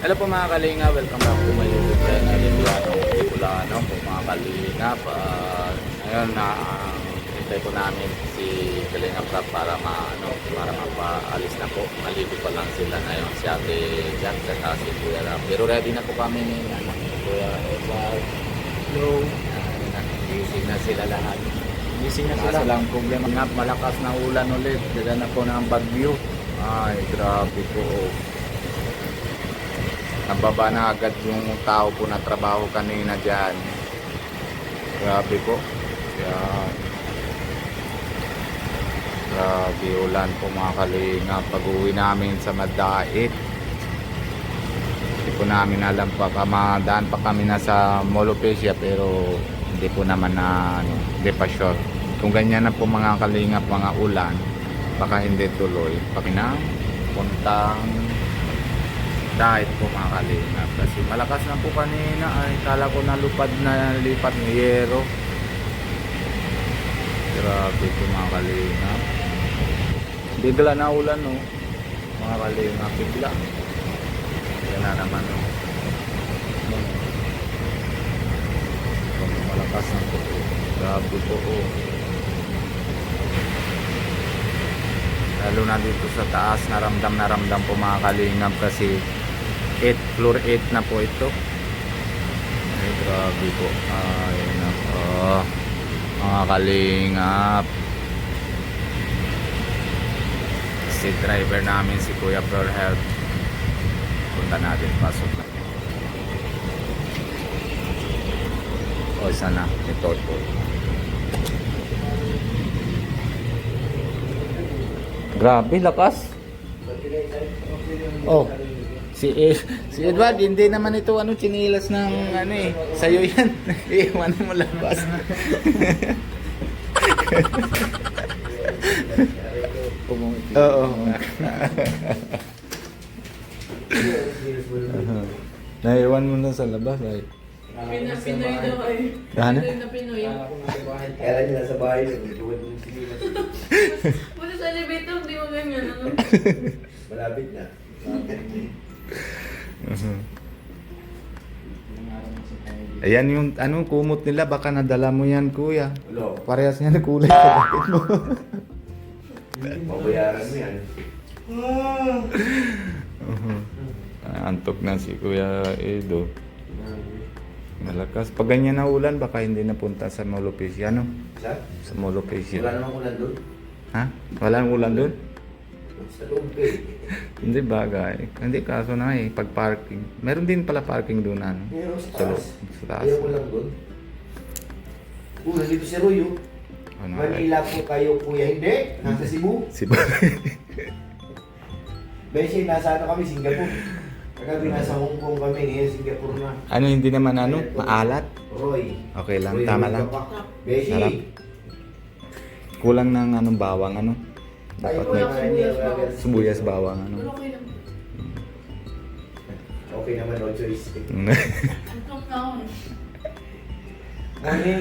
Hello po mga kalinga, welcome back to my YouTube channel. Liviano, Bicolano po mga kalinga. Ngayon na hintay po namin si Kalinga Prab para para mapaalis na po. Maligo pa lang sila ngayon si Ate Jack at si Kuya Ram. Pero ready na po kami ni Kuya Edward. Hello. Gising na sila lahat. Gising na Kaso sila. lang problema nga, malakas na ulan ulit. Dala na po ng bagyo. Ay, grabe po. Nababa na agad yung tao po na trabaho kanina dyan. Grabe po. Yan. Grabe ulan po mga kalinga. Pag-uwi namin sa Madait. Hindi po namin alam pa. Kamadaan pa kami na sa Molopecia pero hindi po naman na hindi pa sure. Kung ganyan na po mga kalinga, mga ulan, baka hindi tuloy. Pag puntang Dait po mga kalinga. Kasi malakas na po kanina. Ay, kala ko nalupad na lipat ng yero. Grabe po mga kalinga. Bigla na ulan no. Mga kalinga, bigla. Yan na naman no. Malakas na po. Grabe po oh. Lalo na dito sa taas, naramdam po mga kalingap kasi floor 8 na po ito. Ay, grabe po. Ay, nako. Mga kalingap. Si driver namin, si Kuya Pearl Health. Punta natin, pasok na. O, sana. Ito. Grabe, lakas. Oh. Si Edward, hindi naman ito chinilas ng sayo yan. Iwan mo labas. Oo. Naiwan mo na sa labas ay. Pinoy daw ay. Ano? Pinoy na Pinoy. Kaya lang nila sa bahay. Wala sa elevator, di mo ganyan. Ano? Malapit na. Ayan yung kumot nila, baka nadala mo yan kuya. Hello. Parehas niya na kulay sa bakit mo. Mabayaran mo yan. Antok na si Kuya Edo. Malakas. Pag ganyan na ulan, baka hindi napunta sa Molopecia, no? Sa? Sa Molopecia. Wala namang ulan doon. Ha? Walang ulan doon? Sa loob ko eh. Hindi bagay. Hindi kaso na pag parking. Meron din pala parking doon Meron Sa sa taas. sa taas. Ayaw ko lang doon. Nandito si Royo. Ano, Manila po kayo kuya. Hindi. Nasa Cebu. Si Beshi, nasa kami, Singapore. Kagabi nasa Hong Kong kami. Ngayon Singapore na. hindi naman maalat. Roy. Okay lang, Roy, tama Roy lang. Kapak. Beshi. Sarap. Kulang ng bawang Dapat Tayo may po sibuyas bawang Pero okay lang. Okay naman, no choice. Antok na ako. Morning,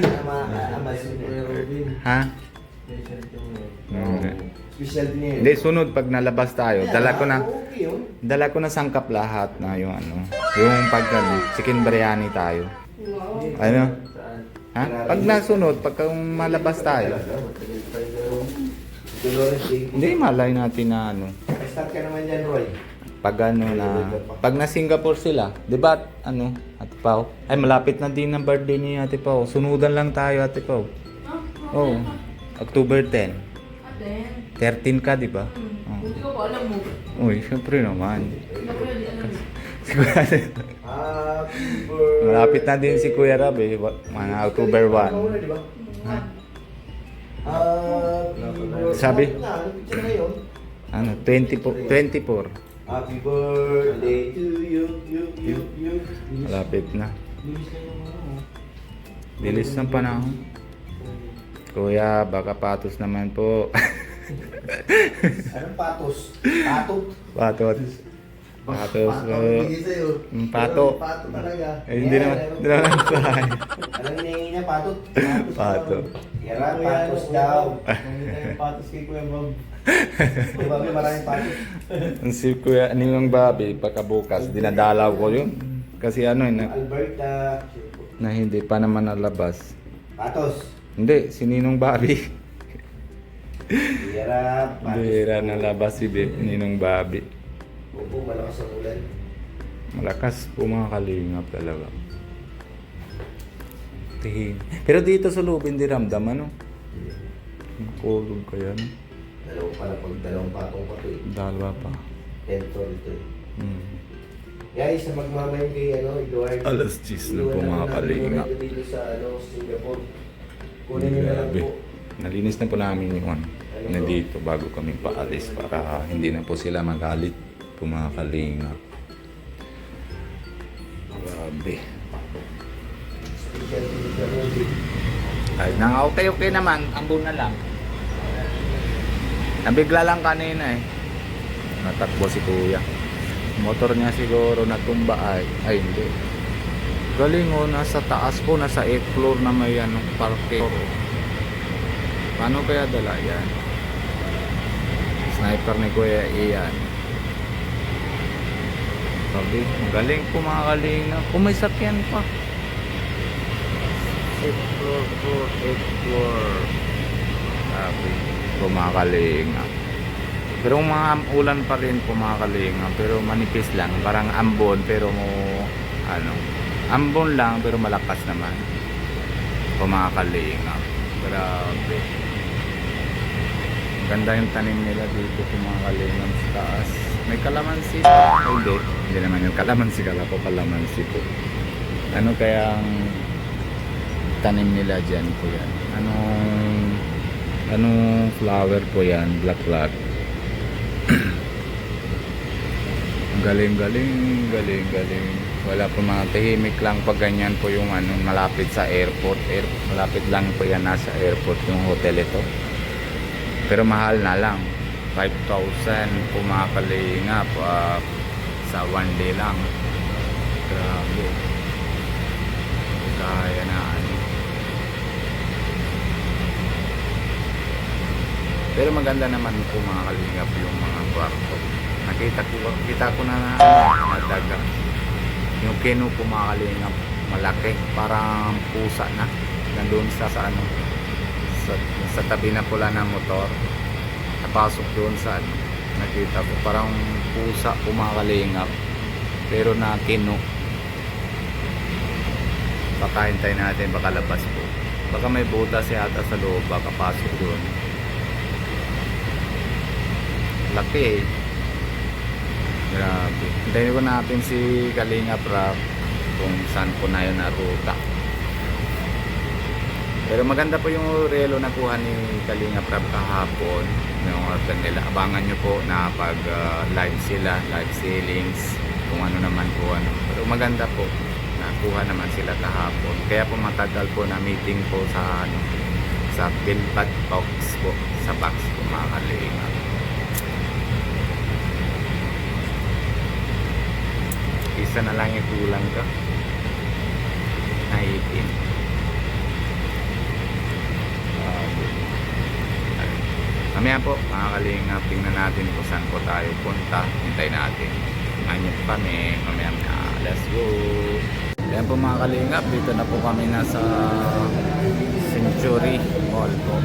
Amazon. Ha? Special din yun. Hindi, sunod pag nalabas tayo, dala Okay yun. ko na sangkap lahat na yung yung chicken biryani tayo. Wow. Ano? Ha? Pag nasunod, pag malabas tayo, Dolores Day. hindi malay natin na Start ka naman dyan, Roy. pag na Singapore sila, 'di ba? Ate Pao. Ay malapit na din ang birthday ni Ate Pao. Sunudan lang tayo, Ate Pao. Oh, October 10. Aden. 13 ka, 'di ba? Buti ko pa alam mo. Uy, syempre naman. Nakuya di alam mo. Sigurado. Happy birthday. Malapit na din si Kuya Rab mga October 1. Sabi? Ano? 24. Happy birthday to you. Malapit na. Bilis ng panahon. Kuya, baka patos naman po. Anong patos? Patot? Patot. Patos. Bigay sa'yo. Pato. Pato talaga. Hindi naman sahay. Alam niya niya, patot. Pato. Yan, patos daw. Patos kay Kuya Bob. Yung babi, maraming patos. Ang si Kuya Ninong Bobby, pagkabukas, dinadalaw ko yun. Kasi ano Alberta. na hindi pa naman nalabas. Patos. Hindi, si Ninong Bobby. Bira. Patos. Bira nalabas si Ninong Bobby. Opo, malakas ang ulan. Malakas po mga kalingap talaga. Tingin. Pero dito sa loob, hindi ramdam ano? Kulog kaya no? Dalawang patong pa ito eh. Dalawa pa. 10 ito eh. Hmm. Guys, sa magmamayin kay Eduardo. Alas 10 na po mga kalingap. Dito sa Singapore. Kunin nyo na lang Grabe. po. Nalinis na po namin yung na dito bago kami paalis para hindi na po sila magalit po mga kalingap. Grabe. Special delivery. Kahit na okay naman, ambon na lang. Nabigla lang kanina eh. Natakbo si kuya. Motor niya siguro natumba ay hindi. Galing oh, nasa taas po, nasa 8th floor na may parke. Paano kaya dala yan? Sniper ni Kuya Ian. Sabi, magaling po mga kalinga. Kung may sakyan pa. 8th floor, 8th floor. Sabi, po mga kalinga. Pero mga ulan pa rin po mga kalinga. Pero manipis lang. Parang ambon pero ambon lang pero malakas naman. Po mga kalinga. Grabe. Ganda yung tanim nila dito po mga kalinga sa taas. May kalamansi pa. Hindi naman yung kalamansi. Kala ko kalamansi po. Ano kayang tanim nila dyan po yan? Anong flower po yan? Black. Galing. Wala po mga tahimik lang pag ganyan po yung malapit sa airport. Malapit lang po yan nasa airport yung hotel ito. Pero mahal na lang. 5,000 po mga kalingap sa one day lang. Grabe. Kaya na Pero maganda naman po mga kalingap yung mga kwarto. Kita ko na nadaga. Yung keno po mga kalingap, malaki, parang pusa na. Nandun sa tabi na pula ng motor. Napasok doon sa nakita ko parang pusa po mga kalingap. Pero na keno. Baka hintayin natin, baka labas po. Baka may butas yata sa loob, baka pasok doon. Laki eh. Grabe. Hintayin ko natin si Kalinga Prab kung saan po na yun na ruta. Pero maganda po yung relo na kuha ni Kalinga Prab kahapon. Yung order nila. Abangan nyo po na pag live sila, live sailings, kung ano naman po ano. Pero maganda po. Nakuha naman sila kahapon. Kaya po matagal po na meeting po sa sa Bilbad box po. Sa box po mga Kalinga. Isa na lang yung kulang ka. Na 18. Mamaya po mga kalingap, tingnan natin kung saan po tayo punta. Hintay natin. Anyo po kami. Mamaya let's go. Ayan po mga kalingap, dito na po kami nasa Century Mall po.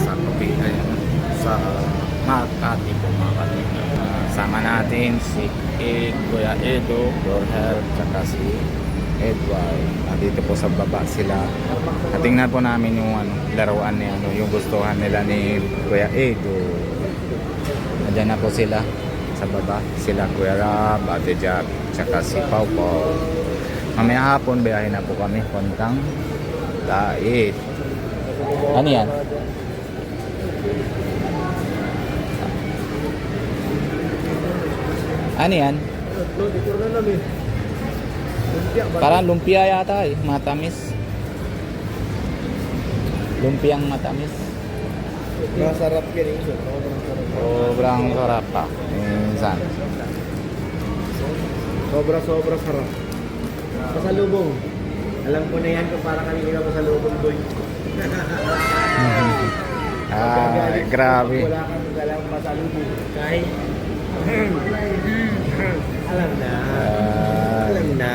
Sa Cavite. Sa Makati po mga kalingap. Sama natin si Kuya Edo, Dorhel, tsaka si Edward. Dito po sa baba sila. Tingnan po namin yung laruan ni yung gustuhan nila ni Kuya Edo. Nandiyan na po sila sa baba. Sila Kuya Rab, Ate Jack, tsaka si Pau Pau. Mamaya hapon, biyahe na po kami. Puntang Dait. Ano yan? Ano yan? Parang lumpia yata eh. Matamis. Lumpiang matamis. Masarap yan eh. Sobrang sarap pa. Minsan. Sobra sarap. Pasalubong. Alam ko na yan kung para kanina pasalubong boy. Ay, grabe. Wala kang galang pasalubong. Kahit alam na. Alam na.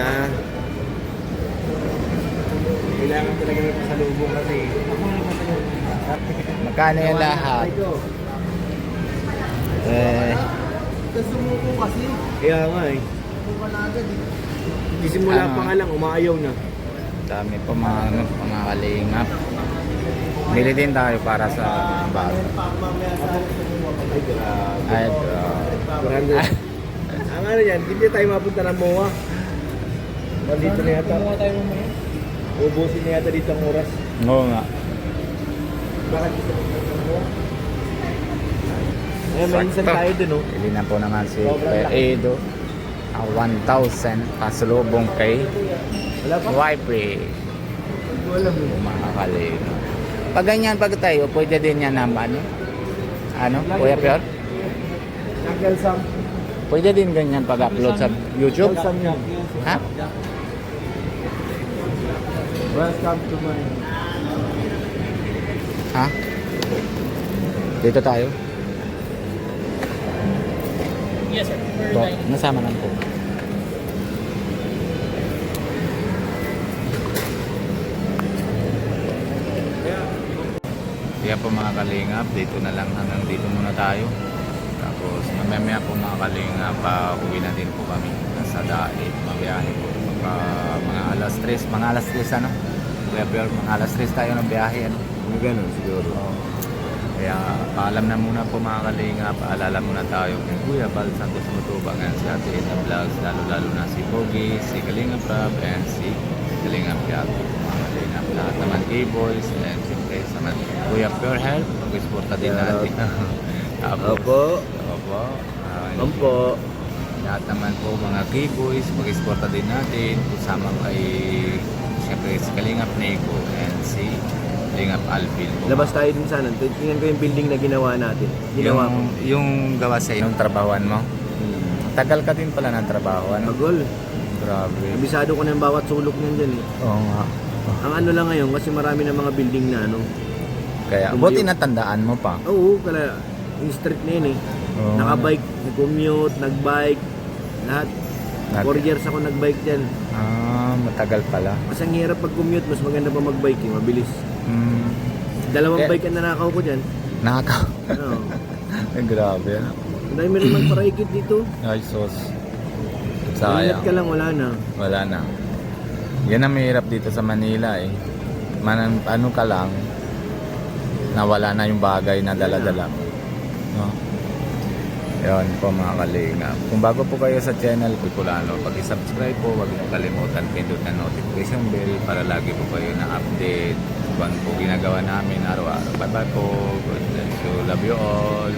Kailangan talaga ng pasalubong kasi. Magkano yung lahat? Sumuko kasi. Kaya nga eh. Sumuko na agad eh. Simula Ano? pa nga lang, umaayaw na. Dami po mga kalingap. Bili din tayo para sa bata. Ay, grabe. Ay, grabe. Ang ano yan, hindi tayo mapunta ng MOA. Nandito na yata. Ubusin na yata dito ang oras. Oo nga. Bakit gusto mo ng MOA? Ayun, may insan Sakto. tayo dun, oh. Bili na po naman si Sobrang laki. Edo. 1,000 pasalubong kay Wala pa. wife. Hindi ko alam eh. Mga kalingap. Pag ganyan pag tayo, pwede din yan ng ano? Ano? Kuya Pior? Uncle Sam. Pwede din ganyan pag-upload sa YouTube? Uncle Sam yan. Ha? Welcome to my... Ha? Dito tayo? Yes, sir. Po, nasama lang po. Kaya po mga kalingap, dito na lang hanggang dito muna tayo. Tapos mamaya po mga kalingap, uwi na din po kami sa Daet. Mabiyahe po. Mga alas 3, mga alas 3 ano? Kaya mga alas 3 tayo ng biyahe ano? Mga ganun siguro. Kaya paalam na muna po mga kalingap, paalala muna tayo kay Kuya Bal Santos Matubang and si Ate Ina Vlogs, lalo na si Pogi, si Kalingap Rab, and si Kalingap Piato. Mga kalingap, lahat naman K-Boys, and siyempre sa Kuya Pure Health, mag-sporta din natin. Tapos, Opo. Opo. Opo. Lahat naman po mga K-Boys, mag-sporta din natin. Kasama kay, siyempre si Kalingap Neko and si Kalingap Alvin. Labas tayo din sana. Tingnan ko yung building na ginawa natin. Ginawa ko. Yung gawa sa yung trabahoan mo. Tagal ka din pala ng trabaho, ano? Magol. Grabe. Kabisado ko na yung bawat sulok niyan dyan eh. Oo nga. Ang ano lang ngayon, kasi marami na mga building na ano. Kaya, buti natandaan mo pa. Oo, kala yung street na yun eh. Oo. Nakabike, nag-commute, nag-bike, lahat. 4 years ako nag-bike dyan. Matagal pala. Mas ang hirap pag-commute, mas maganda pa mag-bike eh, mabilis. Dalawang Kaya- bike ang nanakaw ko dyan. Nakaka. Oo. Grabe. Ang dami rin magparaikit dito. Ay, sos. Ingat Sayang. ka lang, wala na. Wala na. Yan ang mahirap dito sa Manila eh. Ano ka lang, nawala na yung bagay na dala-dala mo. No? Yun po mga kalingap. Kung bago po kayo sa channel Piculano, pag-subscribe po, huwag niyo kalimutan pindot na notification bell para lagi po kayo na-update kung ano po ginagawa namin araw-araw. Bye bye po. God bless you. Love you all.